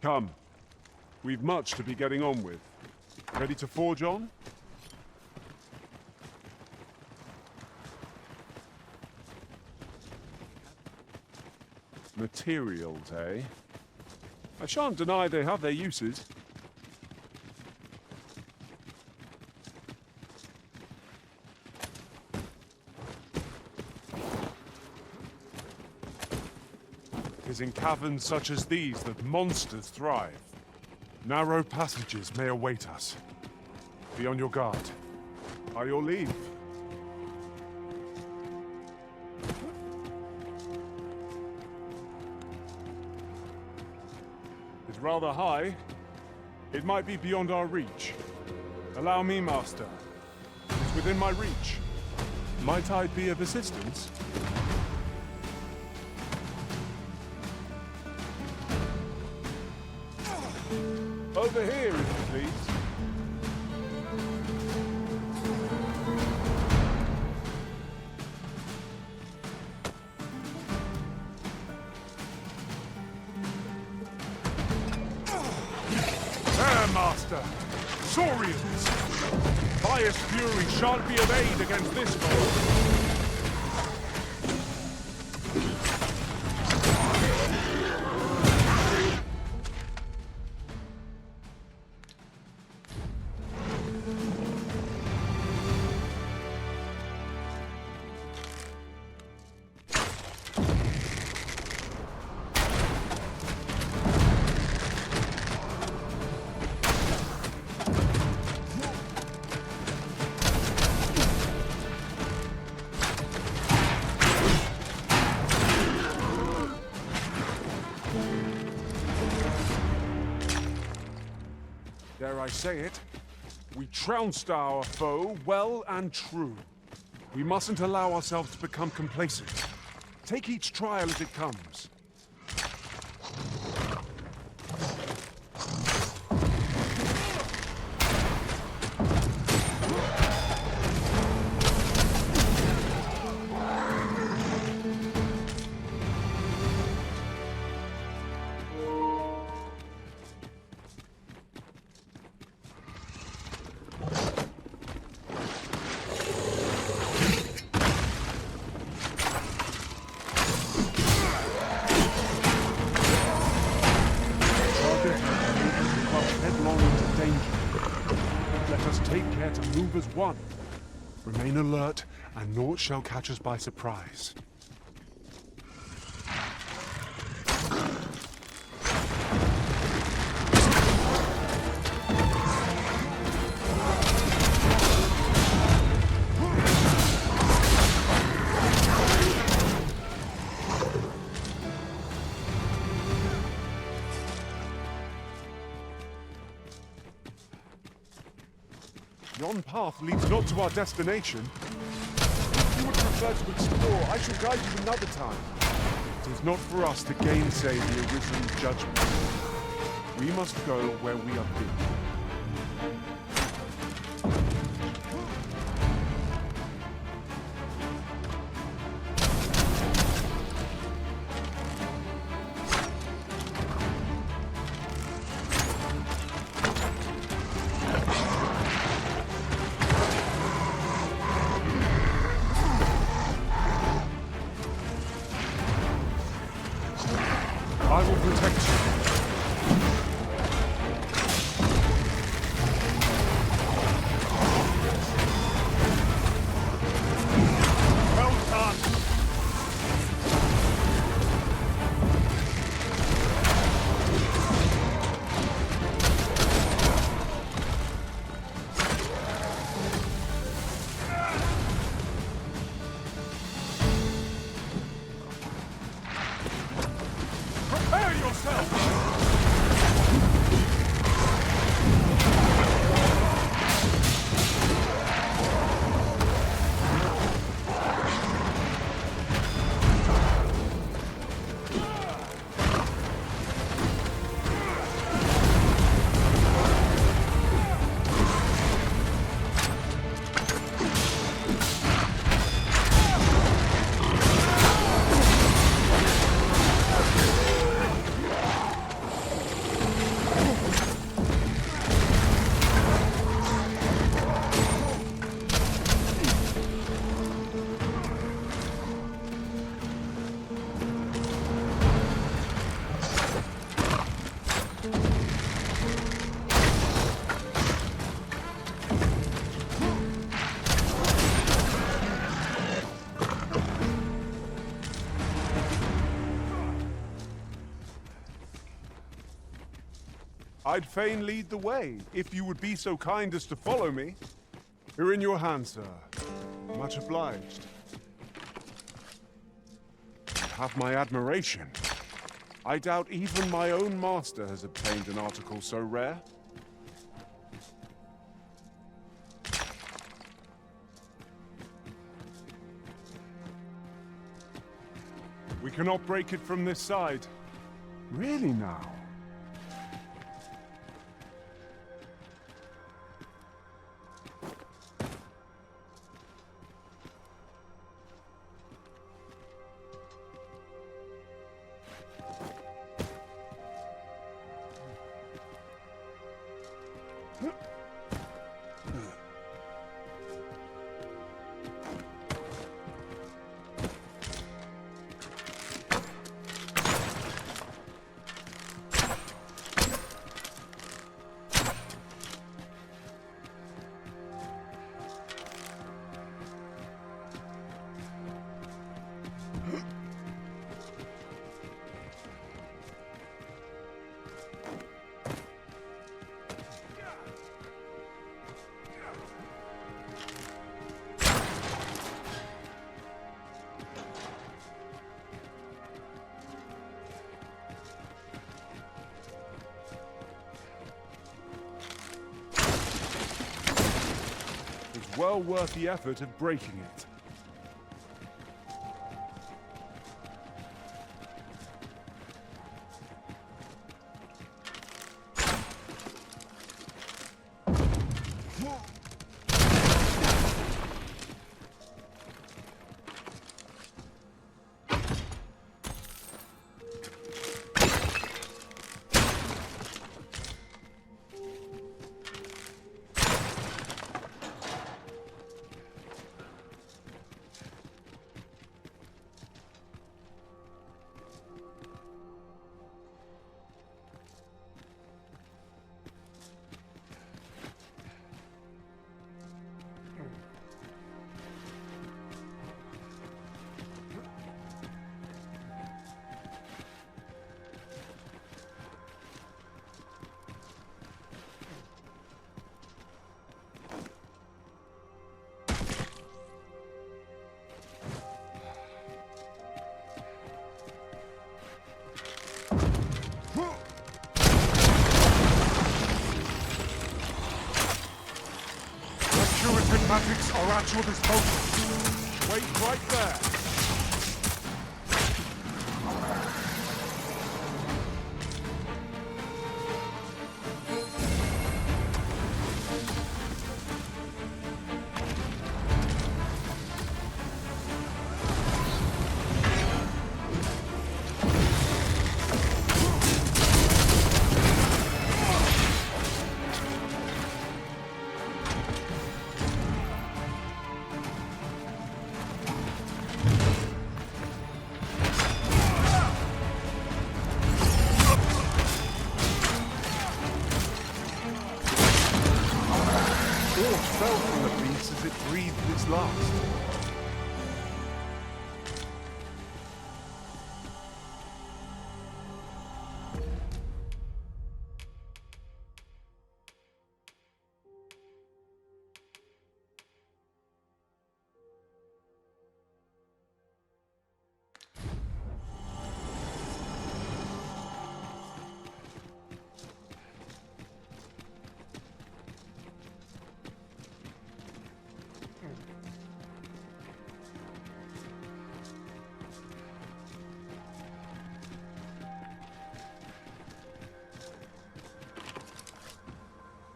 Come. We've much to be getting on with. Ready to forge on? Materials, eh? I shan't deny they have their uses. It is in caverns such as these that monsters thrive. Narrow passages may await us. Be on your guard. By your leave. It's rather high. It might be beyond our reach. Allow me, Master. It's within my reach. Might I be of assistance? Over here, if you please. There, Master! Saurians! Biased fury shan't be of aid against this foe. Dare I say it, we trounced our foe well and true. We mustn't allow ourselves to become complacent. Take each trial as it comes. Move as one. Remain alert, and naught shall catch us by surprise. Yon path leads not to our destination. If you would prefer to explore, I shall guide you another time. It is not for us to gainsay the Arisen's judgment. We must go where we are bidden. I will protect you. I'd fain lead the way, if you would be so kind as to follow me. You're in your hands, sir. Much obliged. You have my admiration. I doubt even my own master has obtained an article so rare. We cannot break it from this side. Really now? Well worth the effort of breaking it. Magics are at your disposal. Wait right there. Fell from the beast as it breathed its last.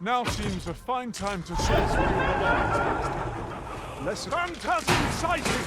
Now seems a fine time to sort through your belongings. Less phantasm sighted!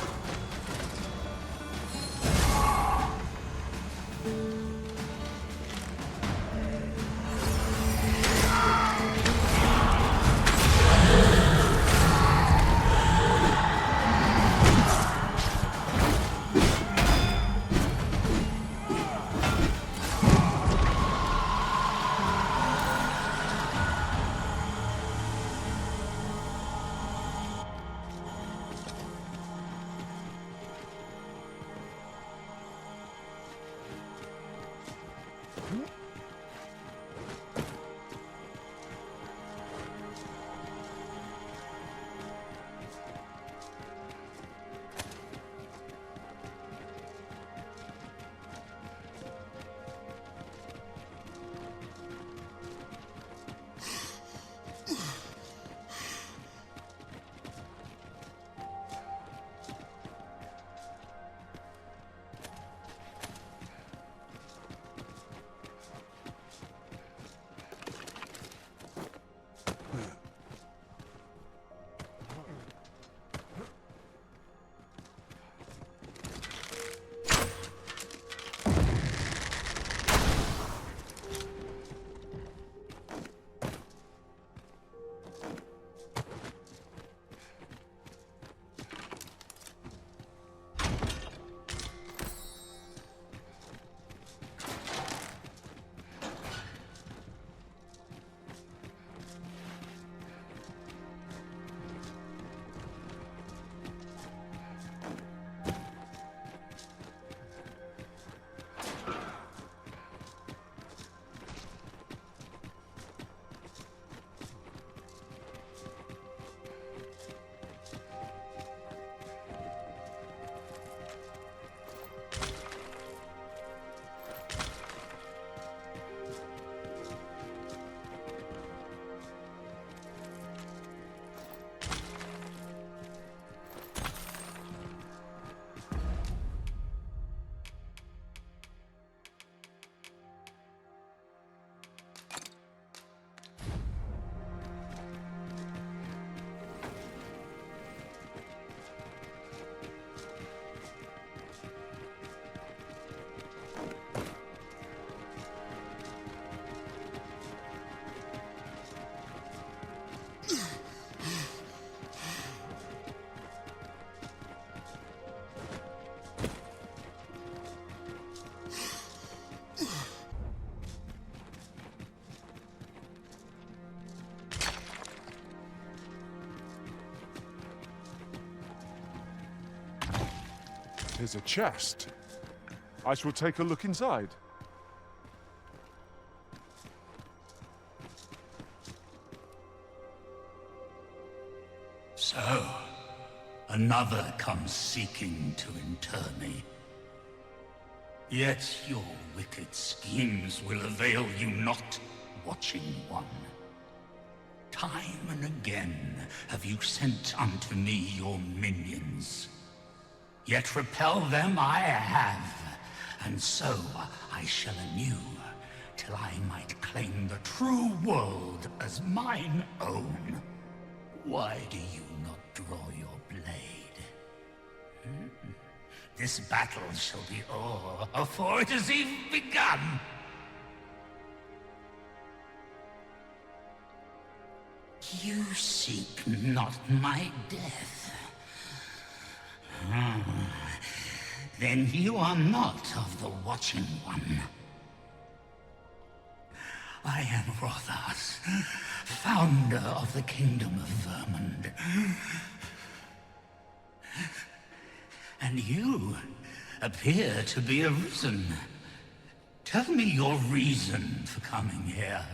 'Tis a chest. I shall take a look inside. So, another comes seeking to inter me. Yet your wicked schemes will avail you not, Watching One. Time and again have you sent unto me your minions. Yet repel them I have, and so I shall anew, till I might claim the true world as mine own. Why do you not draw your blade? This battle shall be o'er afore it has even begun. You seek not my death. Then you are not of the Watching One. I am Rothas, founder of the Kingdom of Vermund. And you appear to be Arisen. Tell me your reason for coming here.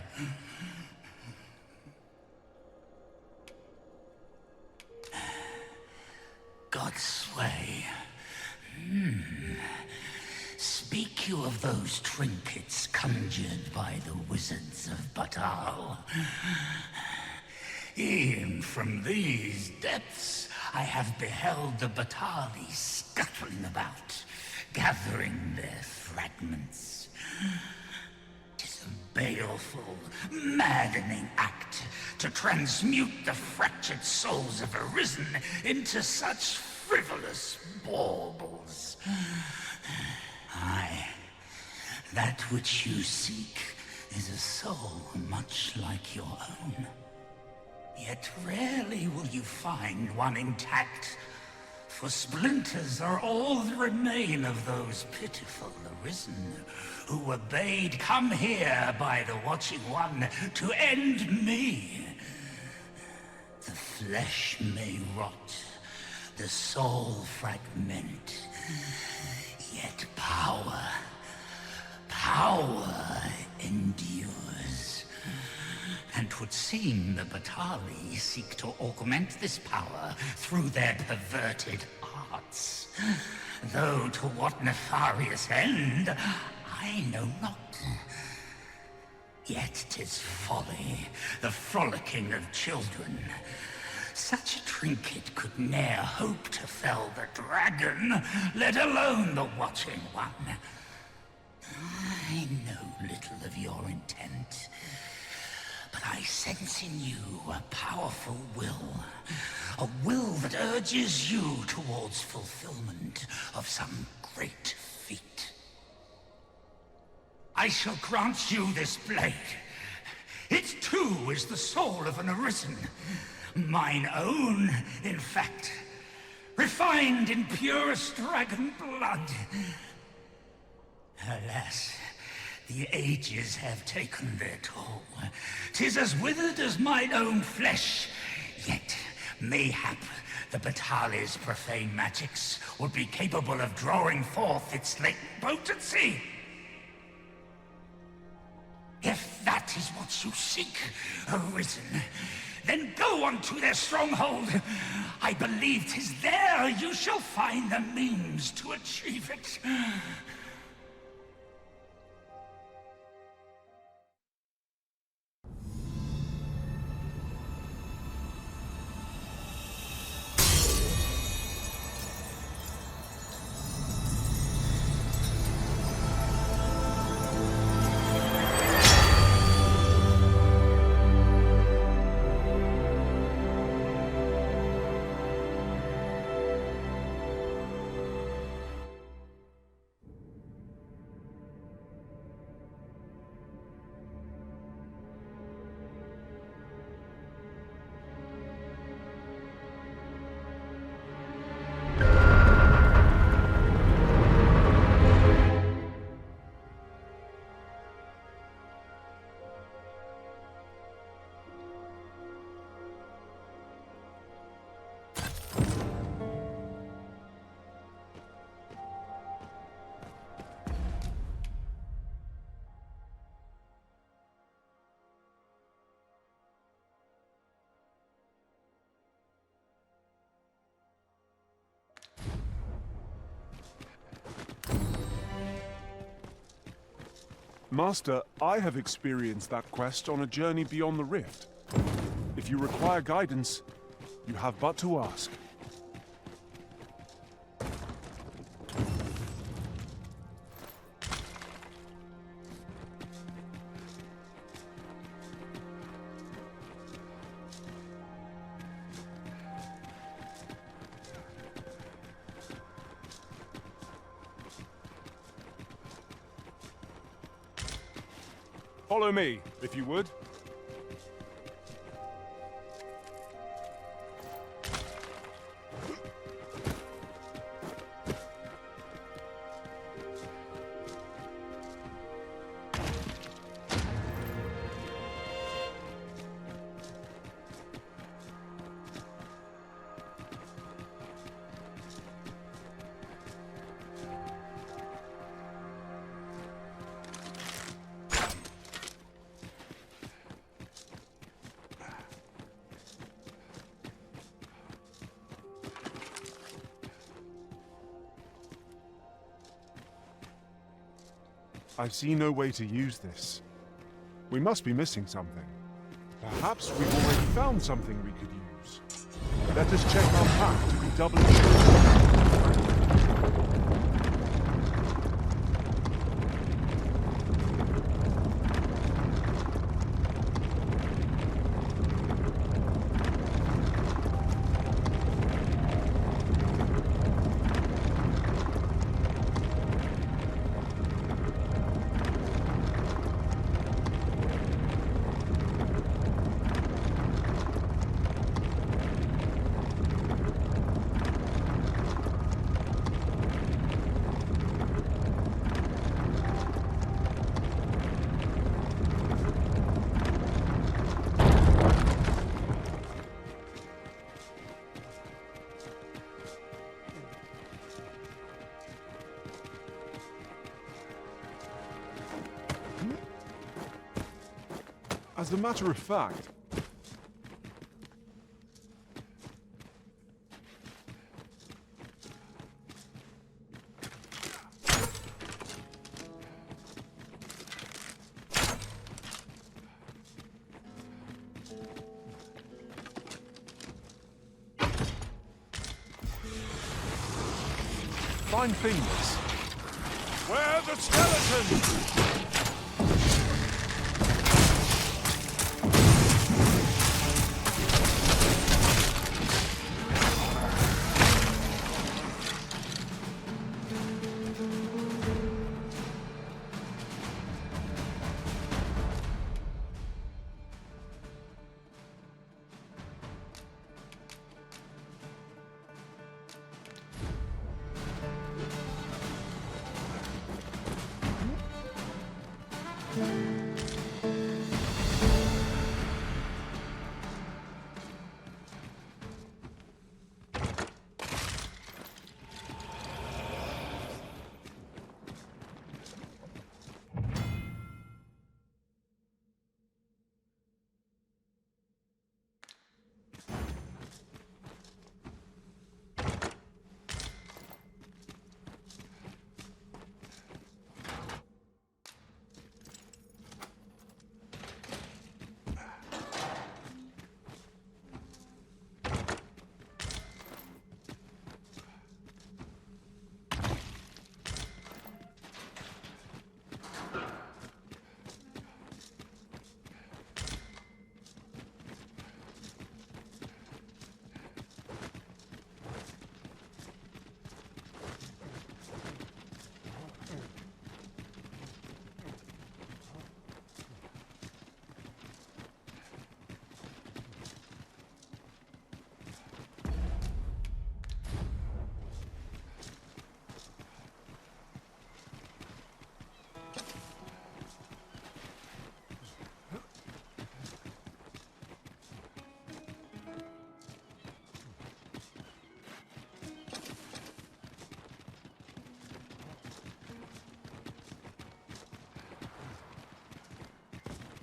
Godsway. Speak you of those trinkets conjured by the wizards of Batal? E'en from these depths I have beheld the Batali scuttling about, gathering their fragments. 'Tis a baleful, maddening act to transmute the fractured souls of Arisen into such frivolous baubles. Aye, that which you seek is a soul much like your own. Yet rarely will you find one intact, for splinters are all that remain of those pitiful Arisen who were bade come here by the Watching One to end me. The flesh may rot, the soul fragment, yet power endures. And 'twould seem the Batali seek to augment this power through their perverted arts. Though to what nefarious end, I know not. Yet 'tis folly, the frolicking of children. Such a trinket could ne'er hope to fell the dragon, let alone the Watching One. I know little of your intent, but I sense in you a powerful will. A will that urges you towards fulfillment of some great feat. I shall grant you this blade. It too is the soul of an Arisen. Mine own, in fact. Refined in purest dragon blood. Alas, the ages have taken their toll. 'Tis as withered as mine own flesh. Yet, mayhap, the Batali's profane magics would be capable of drawing forth its latent potency. If that is what you seek, Arisen, then go on to their stronghold. I believe 'tis there you shall find the means to achieve it. Master, I have experienced that quest on a journey beyond the rift. If you require guidance, you have but to ask. Follow me, if you would. I see no way to use this. We must be missing something. Perhaps we've already found something we could use. Let us check our path to be doubly sure. As a matter of fact, fine thing this. Where the skeletons?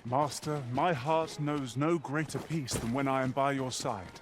Master, my heart knows no greater peace than when I am by your side.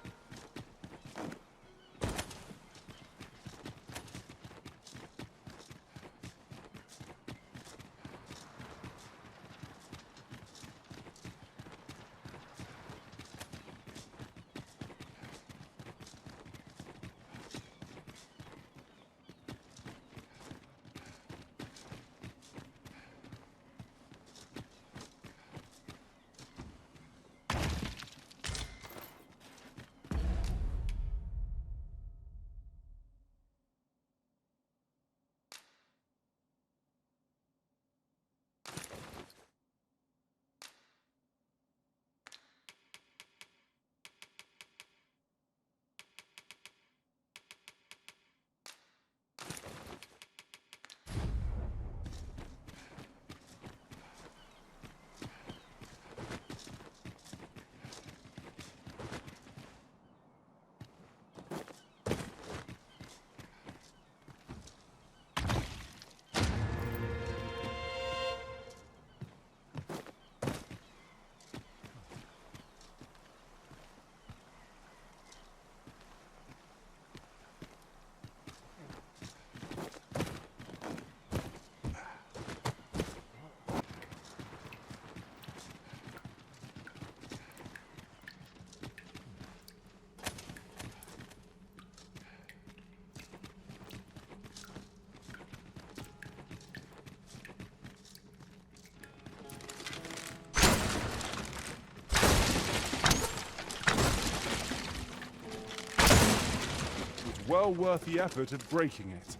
well worth the effort of breaking it.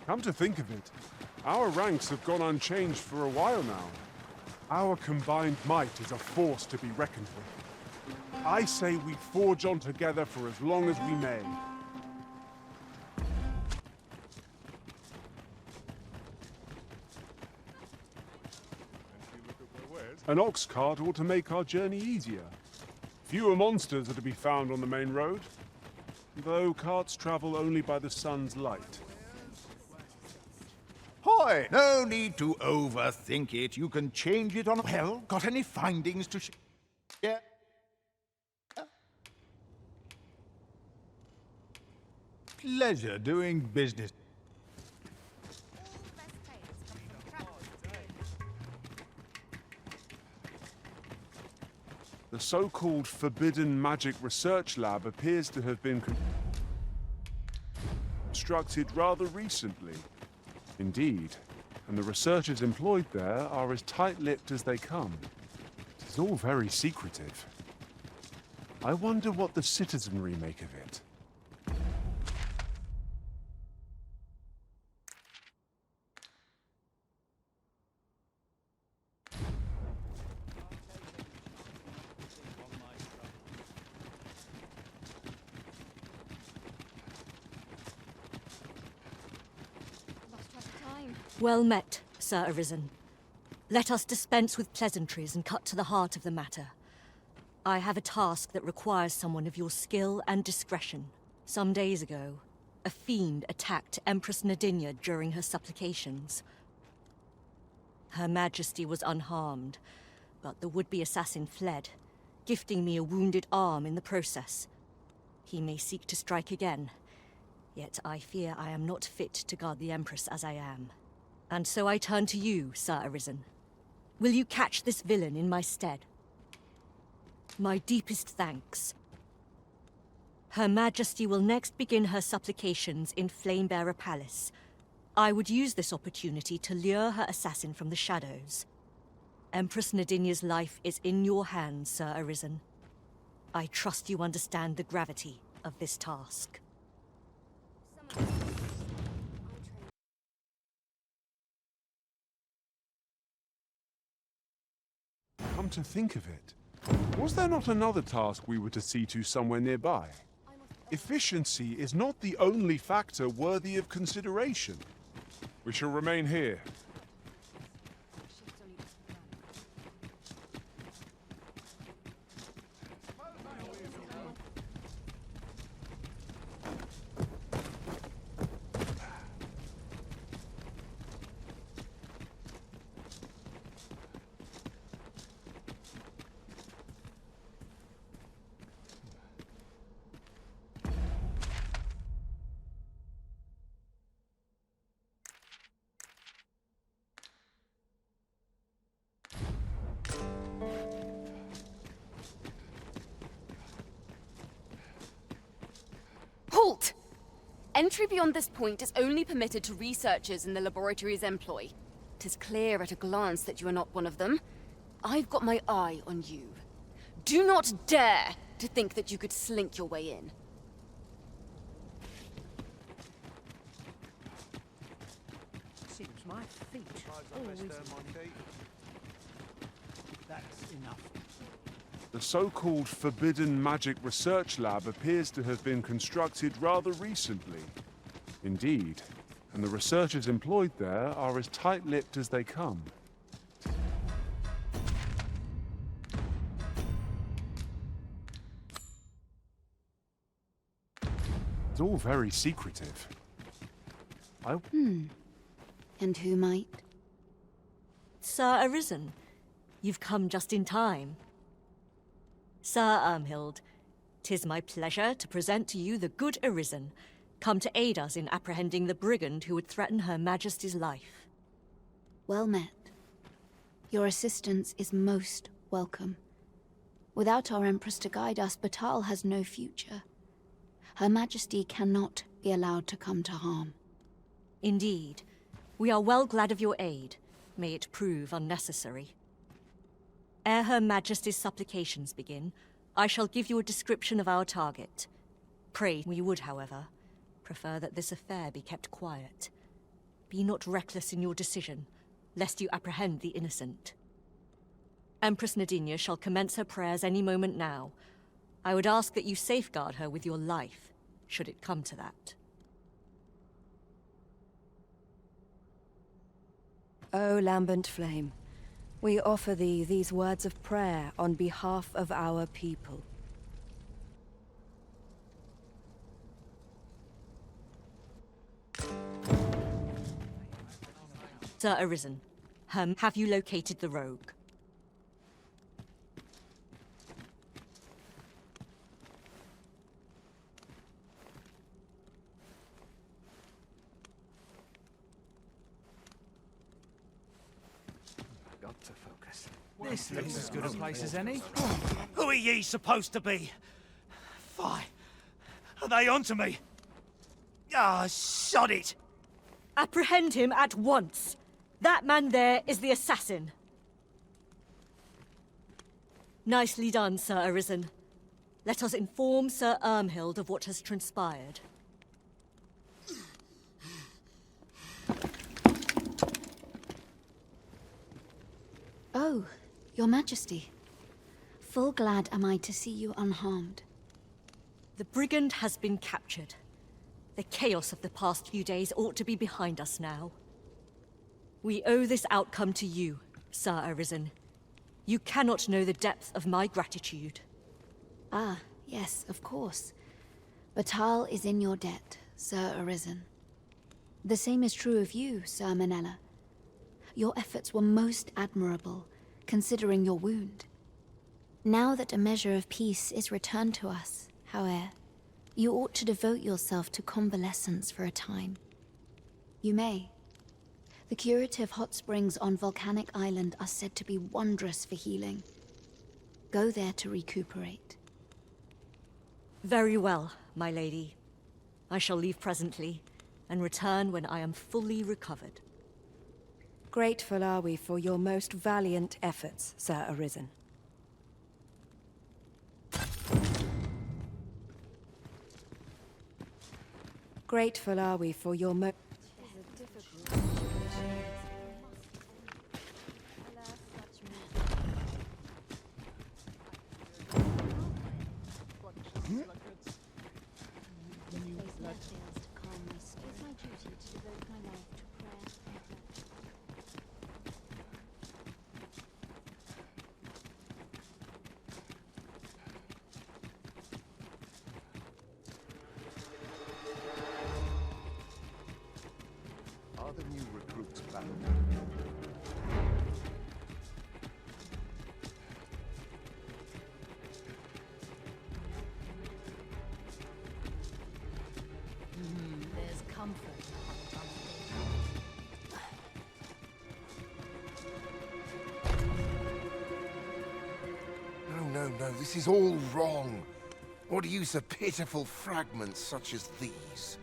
Come to think of it, our ranks have gone unchanged for a while now. Our combined might is a force to be reckoned with. I say we forge on together for as long as we may. An ox cart ought to make our journey easier. Fewer monsters are to be found on the main road, though carts travel only by the sun's light. Hoy! No need to overthink it. You can change it on... Well, got any findings to share? Pleasure doing business. The so-called Forbidden Magic Research Lab appears to have been constructed rather recently. Indeed, and the researchers employed there are as tight-lipped as they come. It is all very secretive. I wonder what the citizenry make of it. Well met, Sir Arisen. Let us dispense with pleasantries and cut to the heart of the matter. I have a task that requires someone of your skill and discretion. Some days ago, a fiend attacked Empress Nadinya during her supplications. Her Majesty was unharmed, but the would-be assassin fled, gifting me a wounded arm in the process. He may seek to strike again, yet I fear I am not fit to guard the Empress as I am. And so I turn to you, Sir Arisen. Will you catch this villain in my stead? My deepest thanks. Her Majesty will next begin her supplications in Flamebearer Palace. I would use this opportunity to lure her assassin from the shadows. Empress Nadinya's life is in your hands, Sir Arisen. I trust you understand the gravity of this task. Come to think of it, was there not another task we were to see to somewhere nearby? Efficiency is not the only factor worthy of consideration. We shall remain here. Halt! Entry beyond this point is only permitted to researchers in the laboratory's employ. 'Tis clear at a glance that you are not one of them. I've got my eye on you. Do not dare to think that you could slink your way in. Seems my feet always... That's enough. The so-called Forbidden Magic Research Lab appears to have been constructed rather recently. Indeed, and the researchers employed there are as tight-lipped as they come. It's all very secretive. And who might? Sir Arisen, you've come just in time. Sir Ermhild, 'tis my pleasure to present to you the good Arisen, come to aid us in apprehending the brigand who would threaten Her Majesty's life. Well met. Your assistance is most welcome. Without our Empress to guide us, Batal has no future. Her Majesty cannot be allowed to come to harm. Indeed. We are well glad of your aid. May it prove unnecessary. Ere Her Majesty's supplications begin, I shall give you a description of our target. Pray we would, however, prefer that this affair be kept quiet. Be not reckless in your decision, lest you apprehend the innocent. Empress Nadinia shall commence her prayers any moment now. I would ask that you safeguard her with your life, should it come to that. O lambent flame, we offer thee these words of prayer on behalf of our people. Sir Arisen, have you located the rogue? Got to focus. This looks as good a place as any. Who are ye supposed to be? Fie. Are they onto me? Ah, sod it! Apprehend him at once! That man there is the assassin. Nicely done, Sir Arisen. Let us inform Sir Ermhild of what has transpired. Oh, Your Majesty. Full glad am I to see you unharmed. The brigand has been captured. The chaos of the past few days ought to be behind us now. We owe this outcome to you, Sir Arisen. You cannot know the depth of my gratitude. Ah, yes, of course. Batal is in your debt, Sir Arisen. The same is true of you, Sir Manella. Your efforts were most admirable, considering your wound. Now that a measure of peace is returned to us, however, you ought to devote yourself to convalescence for a time. You may. The curative hot springs on Volcanic Island are said to be wondrous for healing. Go there to recuperate. Very well, my lady. I shall leave presently, and return when I am fully recovered. Grateful are we for your most valiant efforts, Sir Arisen. Grateful are we for your Are the new recruits back? There's comfort. No, this is all wrong. Or to use a pitiful fragments such as these.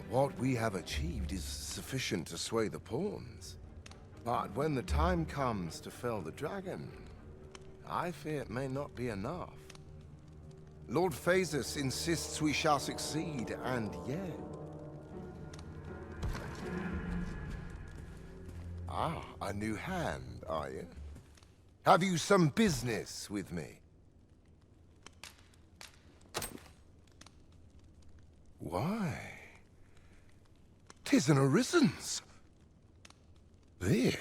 What we have achieved is sufficient to sway the pawns. But when the time comes to fell the dragon, I fear it may not be enough. Lord Phasus insists we shall succeed, and yet... Ah, a new hand, are you? Have you some business with me? Why? 'Tis an Arisen's. This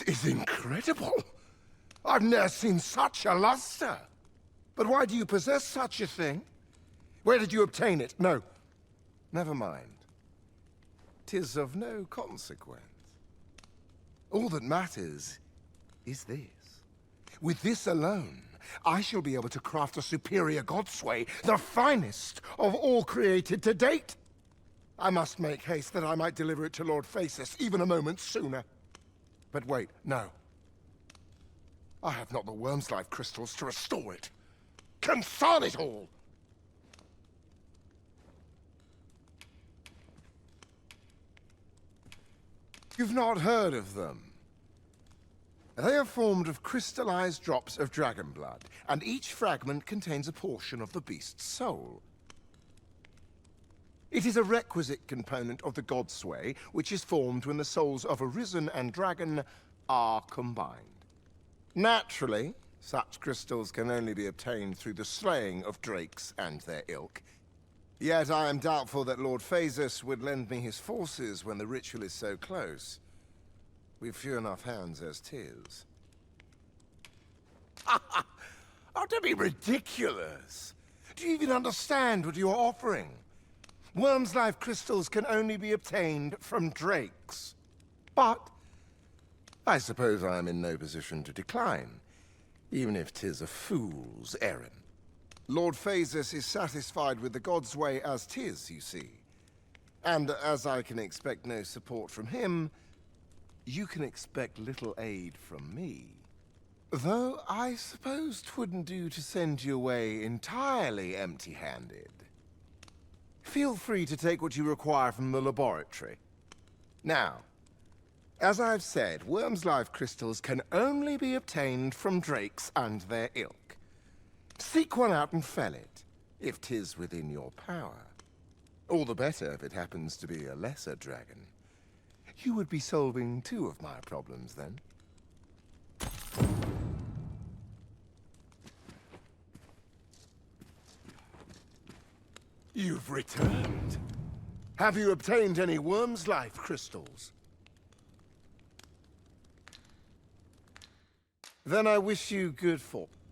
is incredible. I've never seen such a luster. But why do you possess such a thing? Where did you obtain it? No. Never mind. 'Tis of no consequence. All that matters is this. With this alone, I shall be able to craft a superior Godsway, the finest of all created to date. I must make haste that I might deliver it to Lord Phasis even a moment sooner. But wait, no. I have not the Worm's Life crystals to restore it. Confound it all! You've not heard of them. They are formed of crystallized drops of dragon blood, and each fragment contains a portion of the beast's soul. It is a requisite component of the Godsway, which is formed when the souls of Arisen and Dragon are combined. Naturally, such crystals can only be obtained through the slaying of drakes and their ilk. Yet I am doubtful that Lord Phasis would lend me his forces when the ritual is so close. We've few enough hands as 'tis. Oh, don't be ridiculous! Do you even understand what you're offering? Worm's Life crystals can only be obtained from drakes. But I suppose I am in no position to decline, even if 'tis a fool's errand. Lord Phasis is satisfied with the Godsway as 'tis, you see. And as I can expect no support from him, you can expect little aid from me. Though I suppose 'twouldn't do to send you away entirely empty-handed. Feel free to take what you require from the laboratory. Now, as I've said, Worm's Life crystals can only be obtained from drakes and their ilk. Seek one out and fell it, if 'tis within your power. All the better if it happens to be a lesser dragon. You would be solving two of my problems, then. You've returned. Have you obtained any Worm's Life crystals? Then I wish you good fortune.